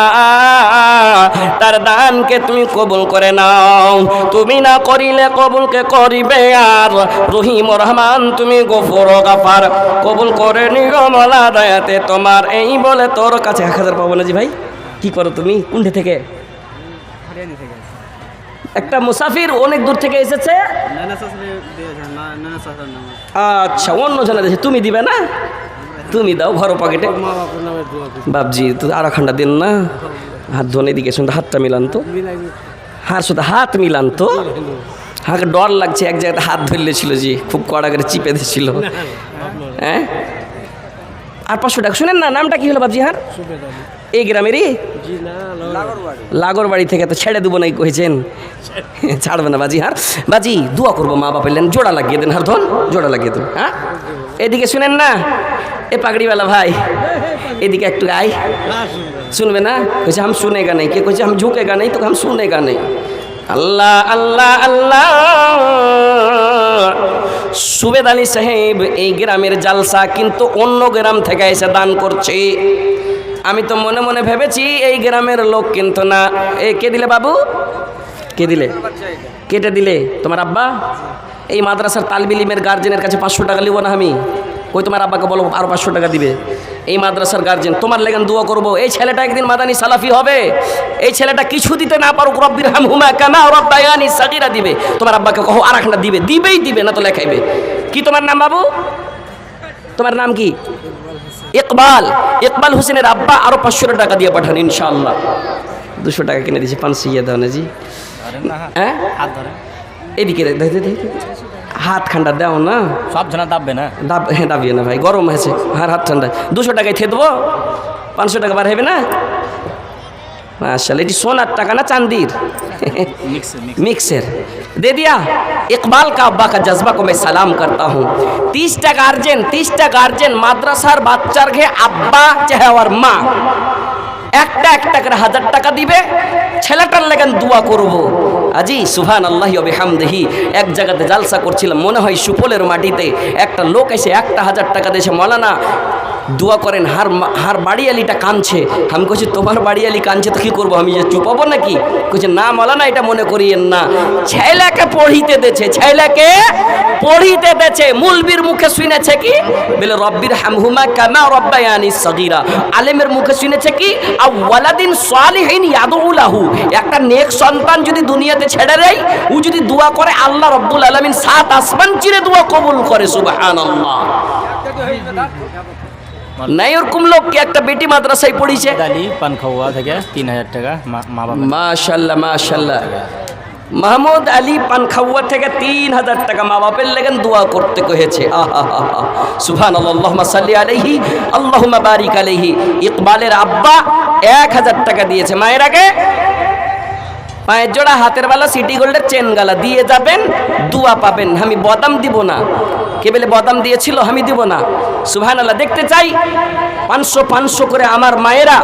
তার দানকে তুমি কবুল করে নাও, তুমি না করিলে কবুলকে করিবে আর রহিম রহমান তুমি গফুর গাফার কবুল করে নিও মাওলা দয়াতে তোমার। এই বলে তোর কাছে 1000 পাবো না জি ভাই। কি করো তুমি, কোনটা থেকে? একটা মুসাফির অনেক দূর থেকে এসেছে, আচ্ছা অন্য জনে দিয়েছে, তুমি দিবে না? তুমি দাও ঘর পকেটে। বাবজি তো আর খান্ডা দিন না, হাত ধোনে দিকে শুনতে হাতটা মিলান তো, হার শুধু হাত মিলান তো। হাঁকে ডর লাগছে, এক জায়গাতে হাত ধরলে ছিল জি, খুব কড়া করে চিপে দিয়েছিল। হ্যাঁ আর 500 টাকা। শুনেন না, নামটা কি হলো বাবজি? হার এই গ্রামেরই লাগর বাড়ি থেকে তো ছেড়ে দেবো নাই কয়েছেন, ছাড়বে না বাজি। হার বাজি দোয়া করবো মা বাপের লেন, জোড়া লাগিয়ে দেন, হার ধন জোড়া লাগিয়ে দেন। হ্যাঁ এদিকে শুনেন না, এ পাগড়িওয়ালা ভাই এদিকে একটু আয়, শুনবে না? কইছে হাম শুনেগা নেই। কে কইছে হাম ঝুঁকেগা নেই? তো হাম শুনেগা নেই। আল্লাহ আল্লাহ আল্লাহ। সুবেদ আলী সাহেব এই গ্রামের জালসা, কিন্তু অন্য গ্রাম থেকে এসে দান করছে। আমি তো মনে মনে ভেবেছি এই গ্রামের লোক, কিন্তু না। এ কে দিলে বাবু? কে দিলে? কেটে দিলে তোমার আব্বা? এই মাদ্রাসার তালবিলিমের গার্জেনের কাছে 500 টাকা লিব না আমি? কই তোমার আব্বাকে বলো আরো 500 টাকা দিবে। এই মাদ্রাসার গার্জেন তোমার লেগান দোয়া করবো, এই ছেলেটা একদিন মাদানী সালাফি হবে। এই ছেলেটা কিছু দিতে না পারুক, রব্বির হামহুমা কামা রাব্বায়ানি সাগীরা দিবে। তোমার আব্বাকে কহো আর একটা দিবে, দিবেই দিবে, না তো লেখাইবে। কি তোমার নাম বাবু? তোমার নাম কি? ইকবাল। ইকবাল হোসেনের আব্বা আরো 500 টাকা দিয়ে পাঠান ইনশাআল্লাহ। 200 টাকা কিনে দিয়েছি, 500 ইয়ে দাও না জি। হ্যাঁ এদিকে হাত ঠান্ডা দাও না, সব জনা দাববে না, দাবিয়ে না ভাই, গরম আছে। হাত ঠান্ডা। 200 টাকায় খেয়ে দেবো, 500 টাকা বার হবে না? মাশাআল্লাহ। এটি সোনার টাকা না চাঁদির? मिक्सर दे दिया। इकबाल का अब्बा का जज्बा को मैं सलाम करता हूँ। 30টা গার্জেন মাদ্রাসার বাচ্চার ঘে আব্বা চাহে আর মা একটা করে 1000 টাকা দিবে, ছেলেটার লেগেন দোয়া করবো। আজি সুবহানাল্লাহি ওয়া বিহামদিহি। এক জায়গাতে জালসা করছিলাম, মনে হয় সুপলের মাটিতে, একটা লোক এসে 1000 টাকা দিয়েছে, মৌলানা দোয়া করেন। হার বাড়িয়ালিটা কাঁদছে। আমি কইছি তোমার বাড়িয়ালি কাঁদছে তো কি করবো, আমি যে চুপাবো নাকি? কইছে না মৌলানা এটা মনে করিয়েন না, ছেলেকে পড়িতে দেছে, ছেলেকে পড়িতে দেছে। মুলবির মুখে শুনেছে কি বলে রব্বির হামহুমা কামা রাব্বায়ানি সাগীরা। আলেমের মুখে শুনেছে কি ওয়ালাদিন সালিহিন ইয়াদউ লাহু। একটা নেক সন্তান যদি দুনিয়াতে ছেড়ে দেয়, ও যদি দোয়া করে আল্লাহ রাব্বুল আলামিন 7 আসমান চিরে দোয়া কবুল করে। সুবহানাল্লাহ। নাই ওরকম লোক কি একটা বেটি মাদ্রাসায় পড়িছে, আলী পানখাওয়া থেকে 3000 টাকা মা বাবা। মাশাআল্লাহ মাশাআল্লাহ। মাহমুদ আলী পানখাওয়া থেকে 3000 টাকা মা বাপের লেগেন দোয়া করতে কহেছে। সুবহানাল্লাহ, আল্লাহুম্মা সাল্লি আলাইহি আল্লাহুম্মা বারিক আলাইহি। ইকবালের আব্বা 1000 টাকা দিয়েছে। মায়ের আগে পায়ের জোড়া, হাতের বালা, সিটি গোল্ডের চেন গালা দিয়ে যাবেন, দোয়া পাবেন। আমি বদাম দিব না। কে বলে বদাম দিয়েছিল? আমি দিব না। সুবহানাল্লাহ। দেখতে চাই 500 করে আমার মায়েরা,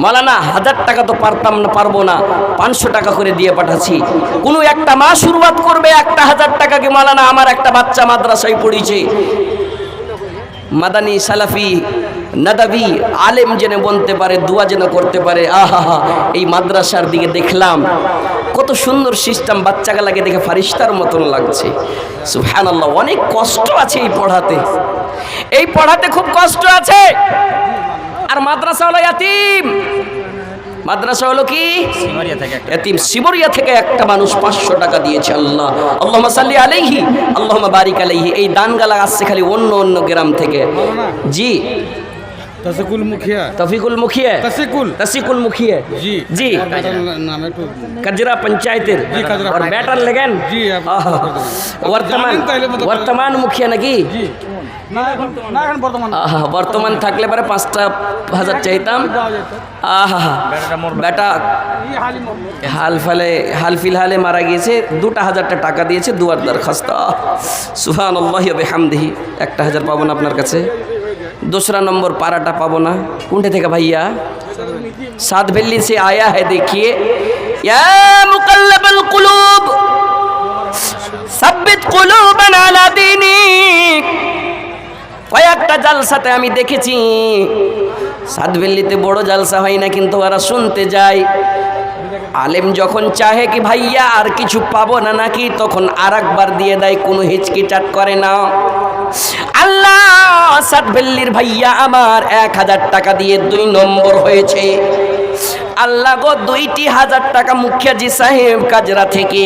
মাওলানা 1000 টাকা তো পারতাম না, পারবো না, 500 টাকা করে দিয়ে পাঠাচ্ছি। কোনো একটা মা শুরুয়াত করবে একটা 1000 টাকাকে, মাওলানা আমার একটা বাচ্চা মাদ্রাসায় পড়িছে, মাদানী সালাফি নাদাবি আলেম যেন বলতে পারে, দোয়া যেন করতে পারে। আহা, এই মাদ্রাসার দিকে দেখলাম কত সুন্দর সিস্টেম, বাচ্চাগুলাকে দেখে ফারিস্তার মতন লাগছে। সুবহানাল্লাহ। অনেক কষ্ট আছে এই পড়াতে, এই পড়াতে খুব কষ্ট আছে। আর মাদ্রাসা হলো ইয়াতিম, মাদ্রাসা হলো কি সিমারিয়া থেকে একটা ইয়াতিম। সিমরিয়া থেকে একটা মানুষ 500 টাকা দিয়েছে। আল্লাহ, আল্লাহুম্মা সাল্লি আলাইহি, আল্লাহুম্মা বারিক আলাইহি। এই দানগালা আসছে খালি অন্য অন্য গ্রাম থেকে। জি, तसिकुल मुखिया, তফিকুল মুখিয়া, तसिकुल মুখিয়া, जी জি, नाम है तो कजरा पंचायतेर जी, कजरा और पंचायत। बैटर लेगन जी, आप वर्तमान জানেন তাইলে মতো- वर्तमान मुखिया नाকি जी ना এখন বর্তমান বর্তমান থাকলে পরে 5,000 চাইতাম। বেটা হাল ফিলহালে মারা গিয়েছে, 2,000 টাকা দিয়েছে, দুয়ার দরখাস্ত। সুবহানাল্লাহি ওয়া বিহামদিহি। 1,000 পাবো না আপনার কাছে। दूसरा नंबर पाराटा पाबो ना। कुंठे थे का भैया? सात भेल्ली से आया है। देखिए, या मुकल्लबल कुलूब सब्बित कुलूबना अला दीनिक। কয়েকটা জালসাতে আমি দেখেছি, সাতবেল্লিতে বড় জালসা হয় না, কিন্তু ওরা শুনতে যায়। আলেম যখন চাহে কি ভাইয়া আর কিছু পাবো না নাকি, তখন আর একবার দিয়ে দেয়, কোনো হিচকিচাট করে না। আল্লাহ, সাতবেল্লির ভাইয়া আমার 1,000 টাকা দিয়ে 2 নম্বর হয়েছে। আল্লাহ গো, 2,000 টাকা মুখিয়াজি সাহেব কাজরা থেকে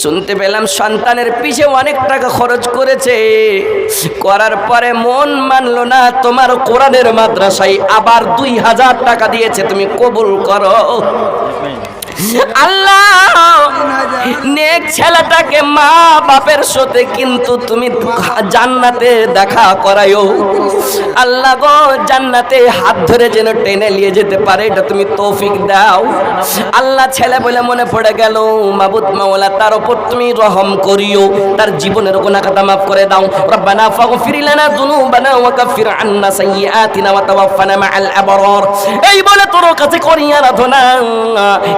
শুনতে পেলাম সন্তানের পিছে অনেক টাকা খরচ করেছে, করার পরে মন মানলো না, তোমার কোরআনের মাদ্রাসায় আবার 2,000 টাকা দিয়েছে, তুমি কবুল করো। আল্লাহ, নেক ছেলেটাকে মা বাপের সাথে কিন্তু তুমি জান্নাতে দেখা করায়ো। আল্লাহ গো, জান্নাতে হাত ধরে যেন টেনে নিয়ে যেতে পারে, এটা তুমি তৌফিক দাও। আল্লাহ, ছেলে বলে মনে পড়ে গেল, মাবুদ মাওলা তার উপর তুমি রহম করিও, তার জীবনের গুনাহ খাতা মাফ করে দাও। রব্বানা ফাগফির লানা যুনুবানা ওয়া কাফির আন্না সাইয়্যাতিনা ওয়া তাওয়াফানা মাআল আবরার। এই বলে তোর কাছে করি আরাধনা।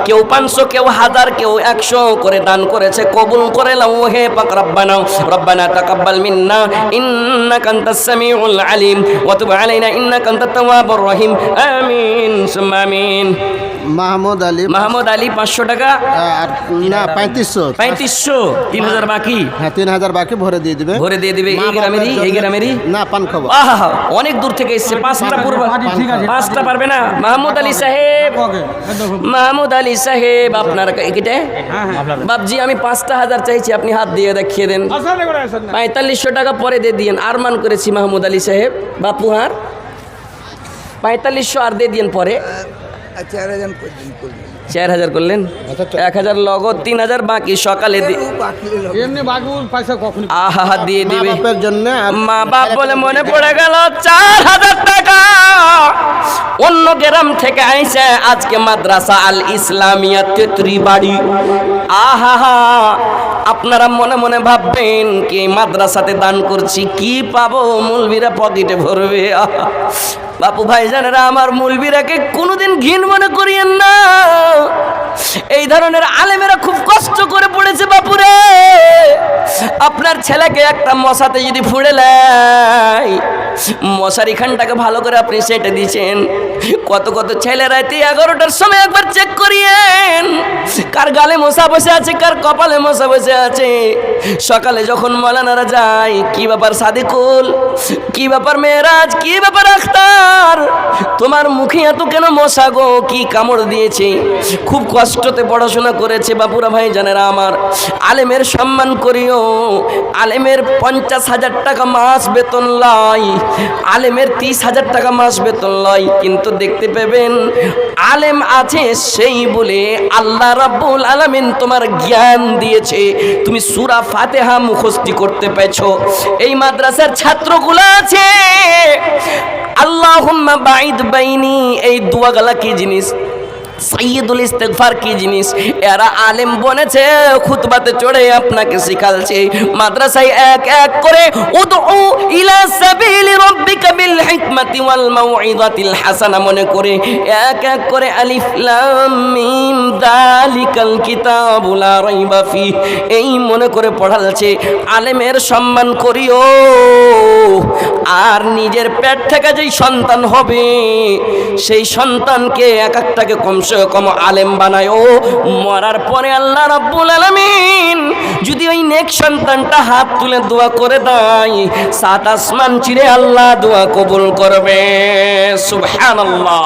কেউ 500, কেউ 1000, কেউ 100 করে দান করেছে, কবুল করে নাও হে পাক রব্বানা। রব্বানা তাকাব্বাল মিন্না ইন্নাকা আনতাস সামিউল আলিম ওয়া তুব আলাইনা ইন্নাকা আনতাত তাওয়াবুর রহিম। আমিন সুম্মা আমিন। মাহমুদ আলী, মাহমুদ আলী 500 টাকা। আর না 3500, 3500, 3,000 বাকি। হ্যাঁ 3,000 বাকি ভরে দিয়ে দিবে। ভরে দিয়ে দিবে। এই গ্রামেরই, এই গ্রামেরই না পান খবর। আহা, অনেক দূর থেকে এসেছে। 5টা পূর্ব, 5টা পারবে না। মাহমুদ আলী সাহেব, মাহমুদ আলী সাহেব আপনার কিটে বাপজি, আমি 5,000 চাইছি, আপনি হাত দিয়ে দেখিয়ে দেন। 4500 টাকা পরে দিয়ে দিয়েন। আরমান করেছি মাহমুদ আলী সাহেব বাপু, হার 4500 আর দিয়ে দিয়েন পরে। 4,000 করলেন, 1,000 লগত, 3,000 বাকি। সকালে এমনি বাকি পয়সা কখন আহা দিয়ে দিবে। বাপের জন্য মা বাপ বলে মনে পড়ে গেল 4,000 টাকা অন্য গ্রাম থেকে আইছে আজকে মাদ্রাসা আল ইসলামিয়া তেত্রি বাড়ি। আহা, আপনারা মনে মনে ভাববেন কি মাদ্রাসাতে দান করছি, কি পাবো? মুলবিরা পকেটে ভরবে। বাপু ভাইজানেরা, আমার মুলবিরাকে কোনোদিন ঘিন মনে করিয়েন না। এই ধরনের আলেমেরা খুব কষ্ট করে পড়েছে বাপুরে। আপনার ছেলেকে একটা মশাতে যদি ফুঁড়ে লাই, মশারি খানটাকে ভালো করে আপনি সেটে দিয়েছেন। কত কত ছেলে রাতে 11টার সময় একবার চেক করিয়েন, কার গালে মশা বসে আছে, কার কপালে মশা বসে আছে। সকালে যখন মৌলানারা যায়, কি ব্যাপার সাদিকুল, কি ব্যাপার মেয়েরাজ, কি ব্যাপার আখতার, তোমার মুখে এত কেন মশা গো, কি কামড় দিয়েছে? খুব কষ্টতে পড়াশোনা করেছে বাপুরা ভাই জানেরা আমার। আলেমের সম্মান করিও। আলেমের 50,000 টাকা মাস বেতন লয়, আলেমের 30,000 টাকা মাস বেতন লয়, কিন্তু দেখতে পাবেন আলেম আছে সেই বলে আল্লাহ রাব্বুল আলামিন তোমার জ্ঞান দিয়েছে, তুমি সূরা ফাতিহা মুখস্থ করতে পেরেছো। এই মাদ্রাসার ছাত্রগুলো আছে, আল্লাহুম্মা বাঈদ বাইনি, এই দোয়াগুলা কি জিনিস? সাইয়্যিদুল ইস্তিগফার কি জিনিস এরা আলেম বনেছে খুতবাতে চড়ে আপনাকে শিখালছে মাদ্রাসায় এক এক করে উদউ ইলা সাবিলি রাব্বিকা বিল হিকমাতি ওয়াল মাউইযাতিল হাসানা মনে করে এক এক করে আলিফ লাম মিম যালিকাল কিতাবু লা রাইবা ফি এই মনে করে পড়ালছে আলেমের সম্মান করিও আর নিজের পেট থেকে যেই সন্তান হবে সেই সন্তানকে এক একটাকে কমসে কম আলেম বানায়ও মরার পরে আল্লাহ রাব্বুল আলামিন যদি ওই নেক সন্তানটা হাত তুলে দোয়া করে দেয় সাত আসমান চিরে আল্লাহ দোয়া কবুল করবে সুবহানাল্লাহ।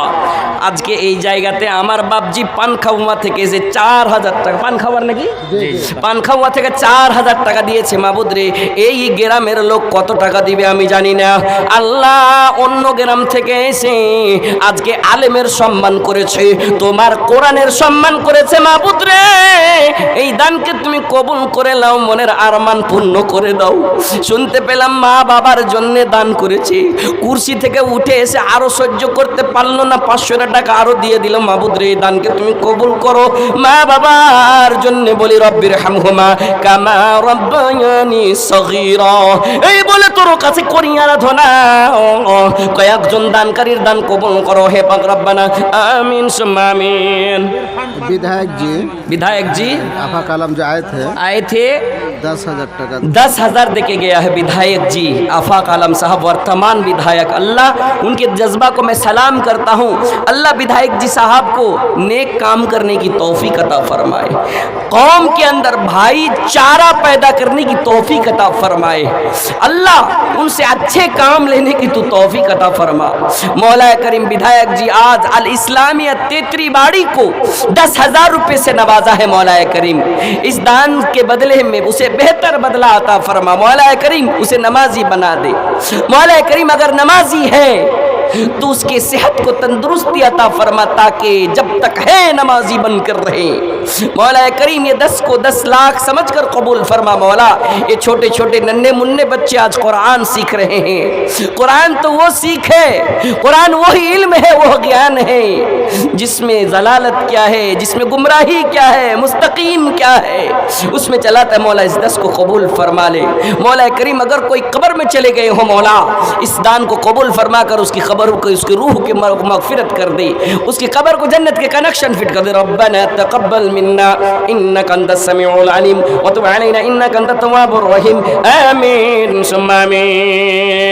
আজকে এই জায়গাতে আমার বাপজি পানখাওয়া থেকে যে 4000 টাকা পান খাওয়ার নাকি পানখাওয়া থেকে 4000 টাকা দিয়েছে মাবুদ রে এই গ্রামের লোক কত টাকা দিবে আমি জানি না আল্লাহ অন্য গ্রাম থেকে এসে আজকে আলেমের সম্মান করেছে তোমার কোরআনের সম্মান করেছে মাবুদ রে এই দানকে তুমি কবুল করে নাও মনের আরমান পূর্ণ করে দাও। শুনতে পেলাম মা বাবার জন্য দান করেছে কুরসি থেকে উঠে এসে আরো সহ্য করতে পারলো না 500 টাকা আরো দিয়ে দিল মাবুদ রে এই দানকে তুমি কবুল করো মা বাবার জন্য বলি রব্বির হামহুমা কামা রব্বায়ানি সগীরা এই বলে তোর কাছে করি আরাধনা কয়েকজন দানকারীর দান কবুল করো হে পাক রব্বানা आमीन सुम्मा आमीन। विधायक जी आफा कलम जो आए थे 10,000 टका 10,000 देके गया है विधायक जी आफा कलम साहब वर्तमान विधायक अल्लाह उनके जज्बा को मैं सलाम करता हूँ अल्लाह विधायक जी साहब को नेक काम करने की तौफीक अता फरमाए कौम के अंदर भाईचारा पैदा करने की तौफीक अता फरमाए अल्लाह उनसे अच्छे काम लेने की तो तौफीक अता फरमा मौला करीम विधायक जी आज अल इस्लामिया तेतरी बाड़ी को 10,000 रुपए से नवाजा है मौला करीम इस दान के बदले में उसे बेहतर बदला अता फरमा मौला करीम उसे नमाजी बना दे मौला करीम अगर नमाजी है तो उसके सेहत को तंदुरुस्ती अता फरमा ताकि जब तक है नमाजी बनकर रहे मौला करीम ये 10 को 10 लाख समझकर कबूल फरमा मौला ये छोटे छोटे नन्हे मुन्ने बच्चे आज कुरान सीख रहे हैं कुरान तो वो सीख है कुरान वही इल्म है वो ज्ञान है जिसमें जलालत क्या है जिसमें गुमराही क्या है मुस्तकीम क्या है उसमें चलाता है मौला इस 10 को कबूल फरमा ले मौला करीम अगर कोई कब्र में चले गए हो मौला इस दान को कबूल फरमा कर उसकी खबर को उसकी रूह की मगफिरत कर दे उसकी कब्र को जन्नत के कनेक्शन फिट कर दे रब्बना तक़ब्बल मिन्ना इन्नका अंतस समीउल अलीम व तुब अलैना इन्नका अंतत तव्वाबुर रहीम आमीन सुम्मा आमीन।